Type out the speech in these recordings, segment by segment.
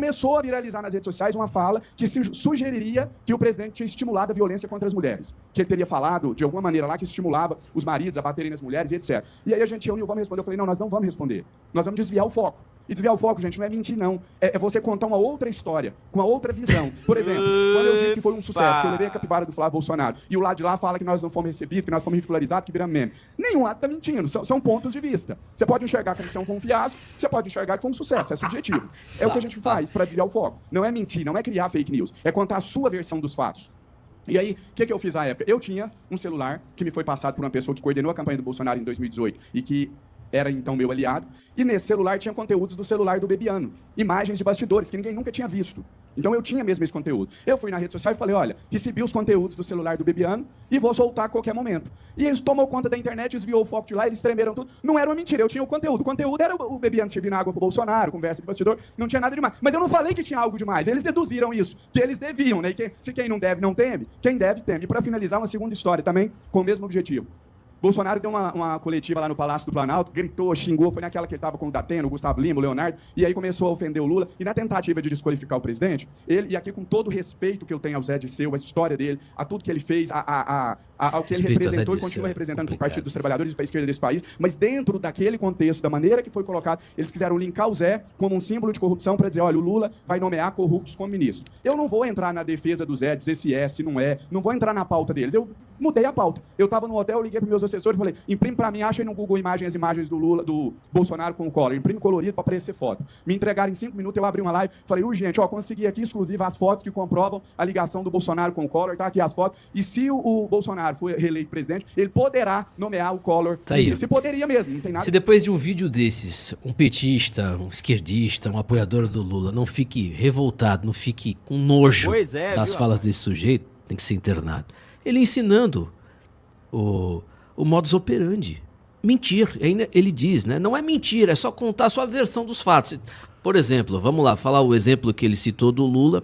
começou a viralizar nas redes sociais uma fala que se sugeriria que o presidente tinha estimulado a violência contra as mulheres. Que ele teria falado, de alguma maneira lá, que estimulava os maridos a baterem nas mulheres e etc. E aí a gente reuniu, vamos responder. Eu falei, não, nós não vamos responder. Nós vamos desviar o foco. E desviar o foco, gente, não é mentir, não. É você contar uma outra história, com uma outra visão. Por exemplo, quando eu digo que foi um sucesso, que eu levei a capivara do Flávio Bolsonaro, e o lado de lá fala que nós não fomos recebidos, que nós fomos ridicularizados, que viramos meme. Nenhum lado está mentindo. São pontos de vista. Você pode enxergar que a missão foi um fiasco, você pode enxergar que foi um sucesso. É subjetivo. É o que a gente faz para desviar o foco. Não é mentir, não é criar fake news. É contar a sua versão dos fatos. E aí, o que eu fiz à época? Eu tinha um celular que me foi passado por uma pessoa que coordenou a campanha do Bolsonaro em 2018 e que era então meu aliado, e nesse celular tinha conteúdos do celular do Bebiano, imagens de bastidores que ninguém nunca tinha visto. Então eu tinha mesmo esse conteúdo. Eu fui na rede social e falei, olha, recebi os conteúdos do celular do Bebiano e vou soltar a qualquer momento. E eles tomou conta da internet, desviou o foco de lá, eles tremeram tudo. Não era uma mentira, eu tinha o conteúdo. O conteúdo era o Bebiano servindo água pro Bolsonaro, conversa de bastidor, não tinha nada demais. Mas eu não falei que tinha algo demais, eles deduziram isso, que eles deviam, né? E se quem não deve, não teme, quem deve, teme. E para finalizar, uma segunda história também, com o mesmo objetivo. Bolsonaro deu uma coletiva lá no Palácio do Planalto, gritou, xingou, foi naquela que ele estava com o Datena, o Gustavo Lima, o Leonardo, e aí começou a ofender o Lula. E na tentativa de desqualificar o presidente, ele, e aqui com todo o respeito que eu tenho ao Zé Disseu, a história dele, a tudo que ele fez, ao que ele representou e continua representando para o Partido dos Trabalhadores e para a esquerda desse país, mas dentro daquele contexto, da maneira que foi colocado, eles quiseram linkar o Zé como um símbolo de corrupção para dizer, olha, o Lula vai nomear corruptos como ministro. Eu não vou entrar na defesa do Zé, dizer se é, se não é, não vou entrar na pauta deles. Eu mudei a pauta. Eu estava no hotel, liguei para meus assessores e falei, imprime para mim, acha aí no Google as imagens do Lula, do Bolsonaro com o Collor, imprime colorido para aparecer foto. Me entregaram em 5 minutos, eu abri uma live, falei, urgente, consegui aqui exclusiva as fotos que comprovam a ligação do Bolsonaro com o Collor, tá aqui as fotos, e se o Bolsonaro for reeleito presidente, ele poderá nomear o Collor. Tá aí. Se poderia mesmo, não tem nada. Se depois de um vídeo desses, um petista, um esquerdista, um apoiador do Lula não fique revoltado, não fique com nojo das falas desse sujeito, tem que ser internado. Ele ensinando o modus operandi. Mentir. Ele diz, né? Não é mentira, é só contar a sua versão dos fatos. Por exemplo, vamos lá, falar o exemplo que ele citou do Lula,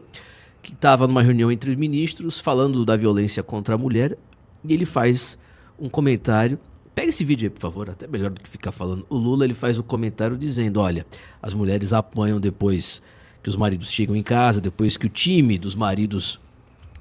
que estava numa reunião entre os ministros, falando da violência contra a mulher, e ele faz um comentário. Pega esse vídeo aí, por favor, até melhor do que ficar falando. O Lula, ele faz o comentário dizendo, olha, as mulheres apanham depois que os maridos chegam em casa, depois que o time dos maridos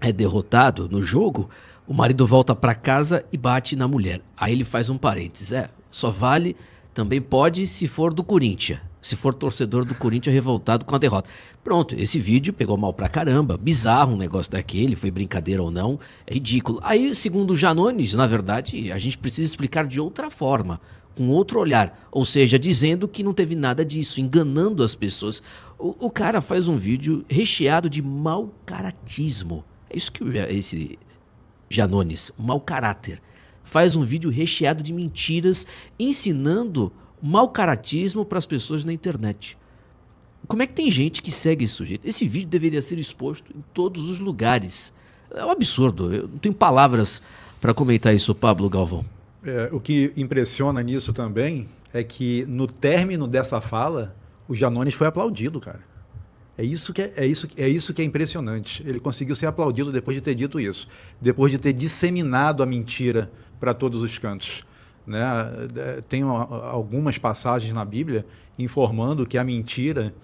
é derrotado no jogo, o marido volta para casa e bate na mulher. Aí ele faz um parênteses. Só vale, também pode se for do Corinthians. Se for torcedor do Corinthians revoltado com a derrota. Pronto, esse vídeo pegou mal pra caramba. Bizarro um negócio daquele, foi brincadeira ou não. É ridículo. Aí, segundo o Janones, na verdade, a gente precisa explicar de outra forma, com outro olhar. Ou seja, dizendo que não teve nada disso, enganando as pessoas. O cara faz um vídeo recheado de mau caratismo. É isso que esse Janones, mau caráter, faz um vídeo recheado de mentiras, ensinando mau caratismo para as pessoas na internet. Como é que tem gente que segue esse sujeito? Esse vídeo deveria ser exposto em todos os lugares. É um absurdo. Eu não tenho palavras para comentar isso, Pablo Galvão. O que impressiona nisso também é que no término dessa fala, o Janones foi aplaudido, cara. É isso que é impressionante. Ele conseguiu ser aplaudido depois de ter dito isso, depois de ter disseminado a mentira para todos os cantos. Né? Tem algumas passagens na Bíblia informando que a mentira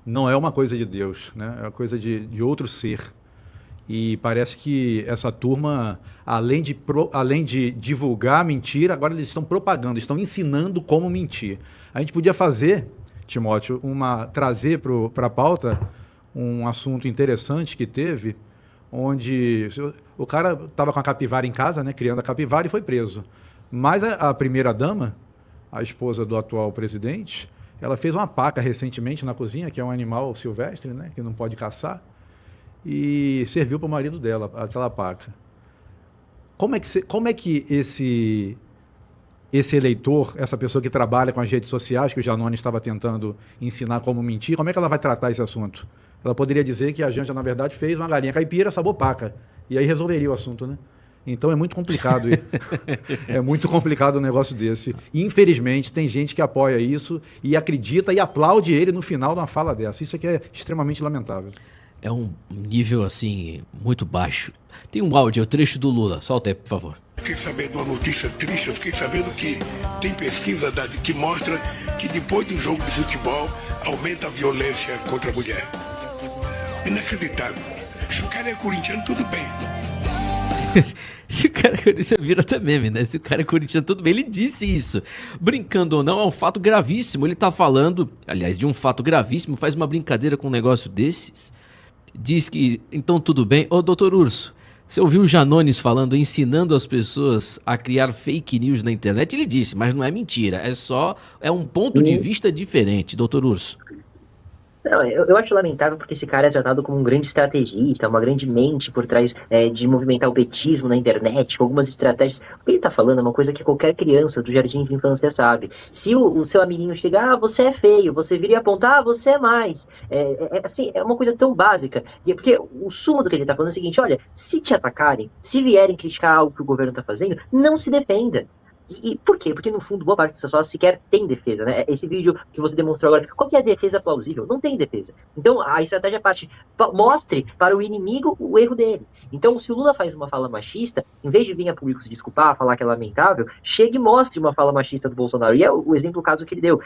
não é uma coisa de Deus, né? É uma coisa de outro ser. E parece que essa turma, além de divulgar a mentira, agora eles estão propagando, estão ensinando como mentir. A gente podia fazer, Timóteo, trazer para a pauta um assunto interessante que teve, onde o cara estava com a capivara em casa, né, criando a capivara, e foi preso. Mas a primeira-dama, a esposa do atual presidente, ela fez uma paca recentemente na cozinha, que é um animal silvestre, né, que não pode caçar, e serviu para o marido dela, aquela paca. Como é que esse eleitor, essa pessoa que trabalha com as redes sociais, que o Janones estava tentando ensinar como mentir, como é que ela vai tratar esse assunto? Ela poderia dizer que a Janja, na verdade, fez uma galinha caipira, sabor paca, e aí resolveria o assunto, né? Então é muito complicado. É muito complicado um negócio desse. E, infelizmente, tem gente que apoia isso e acredita e aplaude ele no final de uma fala dessa. Isso aqui é extremamente lamentável. É um nível, assim, muito baixo. Tem um áudio, o trecho do Lula. Solta aí, por favor. Fiquei sabendo de uma notícia triste, eu fiquei sabendo que tem pesquisa que mostra que depois do jogo de futebol aumenta a violência contra a mulher. Inacreditável. Se o cara é corintiano, tudo bem. Se o cara é corintiano, vira até meme, né? Se o cara é corintiano, tudo bem. Ele disse isso. Brincando ou não, é um fato gravíssimo. Ele tá falando, aliás, de um fato gravíssimo, faz uma brincadeira com um negócio desses. Diz que, então tudo bem. Ô, doutor Urso, você ouviu o Janones falando, ensinando as pessoas a criar fake news na internet? Ele disse, mas não é mentira, é um ponto de vista diferente, doutor Urso. Não, eu acho lamentável porque esse cara é tratado como um grande estrategista, uma grande mente por trás de movimentar o petismo na internet, com algumas estratégias. O que ele tá falando é uma coisa que qualquer criança do jardim de infância sabe. Se o seu amiguinho chegar, você é feio, você viria apontar, você é mais. Assim, é uma coisa tão básica. Porque o sumo do que ele tá falando é o seguinte, olha, se te atacarem, se vierem criticar algo que o governo tá fazendo, não se defenda. E por quê? Porque no fundo, boa parte dessas falas sequer tem defesa, né? Esse vídeo que você demonstrou agora, qual que é a defesa plausível? Não tem defesa. Então, a estratégia parte, mostre para o inimigo o erro dele. Então, se o Lula faz uma fala machista, em vez de vir a público se desculpar, falar que é lamentável, chegue e mostre uma fala machista do Bolsonaro. E é o exemplo, o caso que ele deu.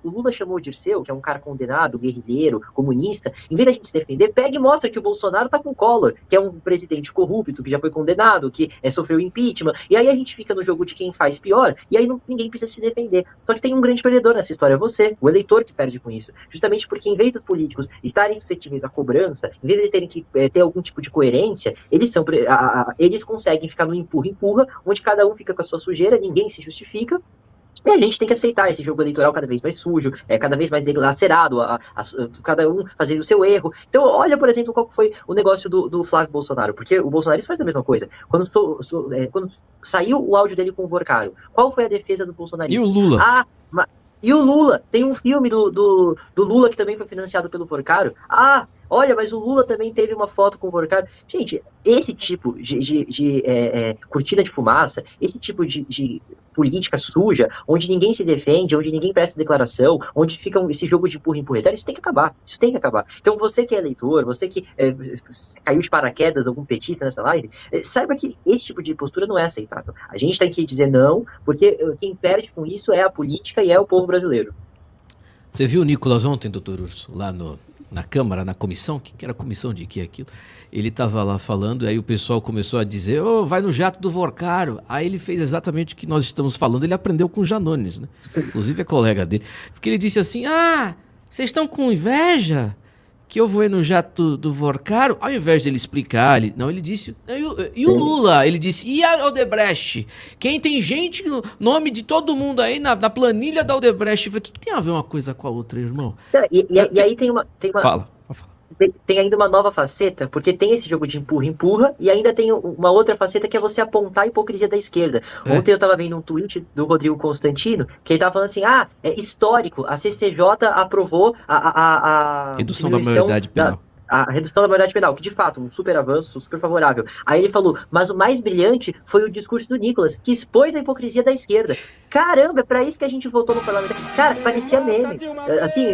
O Lula chamou o Dirceu, que é um cara condenado, guerrilheiro, comunista, em vez da gente se defender, pega e mostra que o Bolsonaro tá com o Collor, que é um presidente corrupto, que já foi condenado, que sofreu impeachment, e aí a gente fica no jogo de quem faz pior, e aí ninguém precisa se defender. Só que tem um grande perdedor nessa história, você, o eleitor que perde com isso. Justamente porque em vez dos políticos estarem suscetíveis à cobrança, em vez de eles terem que ter algum tipo de coerência, eles conseguem ficar no empurra-empurra, onde cada um fica com a sua sujeira, ninguém se justifica, e a gente tem que aceitar esse jogo eleitoral cada vez mais sujo, cada vez mais dilacerado, cada um fazendo o seu erro. Então, olha, por exemplo, qual foi o negócio do Flávio Bolsonaro, porque o Bolsonaro faz a mesma coisa. Quando saiu o áudio dele com o Vorcaro, qual foi a defesa dos bolsonaristas? E o Lula? E o Lula, tem um filme do Lula que também foi financiado pelo Vorcaro. Olha, mas o Lula também teve uma foto com o Vorcaro. Gente, esse tipo de cortina de fumaça, esse tipo de política suja, onde ninguém se defende, onde ninguém presta declaração, onde fica esse jogo de empurra-empurra, isso tem que acabar. Isso tem que acabar. Então você que é eleitor, você que caiu de paraquedas, algum petista nessa live, saiba que esse tipo de postura não é aceitável. A gente tem que dizer não, porque quem perde com isso é a política e é o povo brasileiro. Você viu o Nicolas ontem, doutor Urso, lá na Câmara, na comissão? Que era comissão de que aquilo? Ele estava lá falando, aí o pessoal começou a dizer, vai no jato do Vorcaro. Aí ele fez exatamente o que nós estamos falando, ele aprendeu com o Janones, né? Inclusive é colega dele. Porque ele disse assim, vocês estão com inveja que eu vou ir no jato do Vorcaro? Ao invés de ele explicar, ele disse, e o Lula? Ele disse, e a Odebrecht? Quem tem gente, nome de todo mundo aí na planilha da Odebrecht. Eu falei, o que tem a ver uma coisa com a outra, irmão? E aí tem uma... Fala. Tem ainda uma nova faceta, porque tem esse jogo de empurra-empurra, e ainda tem uma outra faceta que é você apontar a hipocrisia da esquerda. Ontem eu tava vendo um tweet do Rodrigo Constantino, que ele tava falando assim, é histórico, a CCJ aprovou a redução da maioridade penal. A redução da maioridade penal, que de fato, um super avanço, super favorável. Aí ele falou, mas o mais brilhante foi o discurso do Nicolas, que expôs a hipocrisia da esquerda. Caramba, é pra isso que a gente votou no parlamento. Cara, parecia meme. Assim...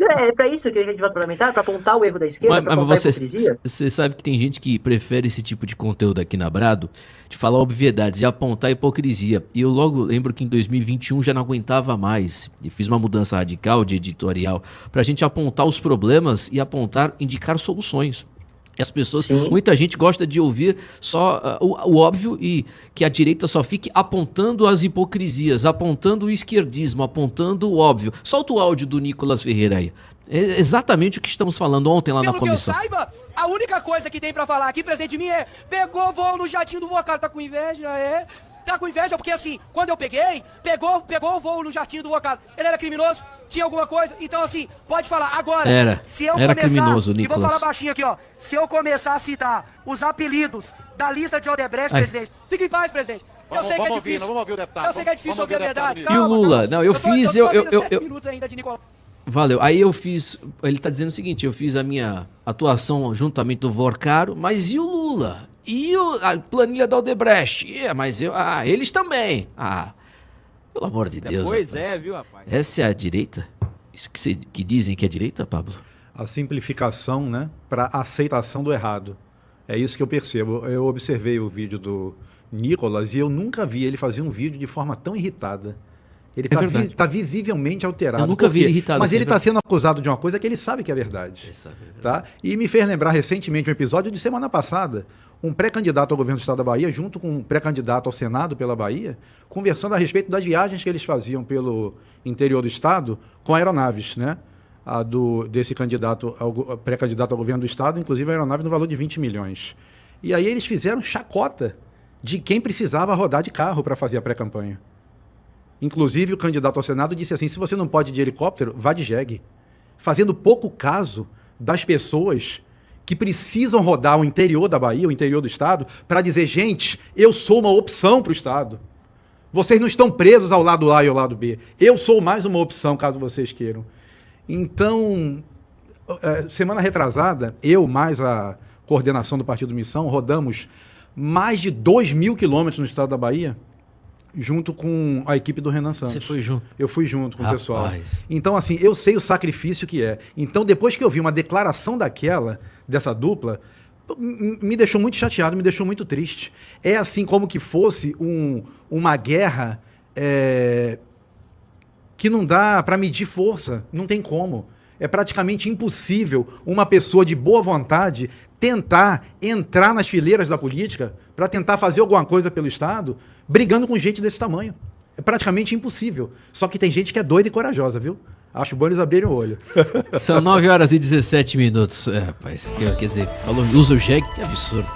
É pra isso que a gente vai parlamentar, pra apontar o erro da esquerda, pra apontar a hipocrisia. Você sabe que tem gente que prefere esse tipo de conteúdo aqui na Brado, de falar obviedades, de apontar a hipocrisia. E eu logo lembro que em 2021 já não aguentava mais. E fiz uma mudança radical de editorial pra gente apontar os problemas e indicar soluções. As pessoas, muita gente gosta de ouvir só o óbvio e que a direita só fique apontando as hipocrisias, apontando o esquerdismo, apontando o óbvio. Solta o áudio do Nicolas Ferreira aí. É exatamente o que estamos falando ontem lá na comissão. Pelo que eu saiba, a única coisa que tem pra falar aqui, presidente, de mim pegou voo no jatinho do Vorcaro, tá com inveja, Tá com inveja porque assim, quando eu pegou o voo no jatinho do Vorcaro, ele era criminoso? Tinha alguma coisa? Então assim, pode falar. Agora, era criminoso, Nicolas. E vou falar baixinho aqui, se eu começar a citar os apelidos da lista de Odebrecht, presidente, fique em paz, presidente. Eu sei que é difícil. Vamos ouvir o deputado. Eu sei que é difícil ouvir a verdade. E o Lula? Não, eu fiz... minutos ainda de Nicolas. Valeu. Aí eu fiz... Ele tá dizendo o seguinte, eu fiz a minha atuação juntamente do Vorcaro, mas e o Lula? E a planilha da Odebrecht? Mas eles também. Pelo amor de Deus. Pois rapaz. viu, rapaz? Essa é a direita? Isso que dizem que é direita, Pablo? A simplificação, né, para aceitação do errado. É isso que eu percebo. Eu observei o vídeo do Nicolas e eu nunca vi ele fazer um vídeo de forma tão irritada. Ele verdade. tá visivelmente alterado. Eu nunca vi ele irritado Mas assim, ele é está sendo acusado de uma coisa que ele sabe que é verdade. Ele sabe, é verdade. Tá? E me fez lembrar recentemente um episódio de semana passada, um pré-candidato ao governo do estado da Bahia, junto com um pré-candidato ao Senado pela Bahia, conversando a respeito das viagens que eles faziam pelo interior do estado com aeronaves, né? Desse candidato, pré-candidato ao governo do estado, inclusive a aeronave no valor de 20 milhões. E aí eles fizeram chacota de quem precisava rodar de carro para fazer a pré-campanha. Inclusive o candidato ao Senado disse assim, se você não pode ir de helicóptero, vá de jegue. Fazendo pouco caso das pessoas que precisam rodar o interior da Bahia, o interior do estado, para dizer, gente, eu sou uma opção para o estado. Vocês não estão presos ao lado A e ao lado B. Eu sou mais uma opção, caso vocês queiram. Então, semana retrasada, eu mais a coordenação do Partido Missão, rodamos mais de 2.000 quilômetros no estado da Bahia, junto com a equipe do Renan Santos. Você foi junto? Eu fui junto com o pessoal. Rapaz. Então, assim, eu sei o sacrifício que é. Então, depois que eu vi uma declaração dessa dupla, me deixou muito chateado, me deixou muito triste. É assim como que fosse uma guerra que não dá para medir força, não tem como. É praticamente impossível uma pessoa de boa vontade tentar entrar nas fileiras da política para tentar fazer alguma coisa pelo Estado, brigando com gente desse tamanho. É praticamente impossível. Só que tem gente que é doida e corajosa, viu? Acho bom eles abrirem o olho. São 9 horas e 17 minutos. Rapaz, quer dizer, falou, usa o jegue, que absurdo.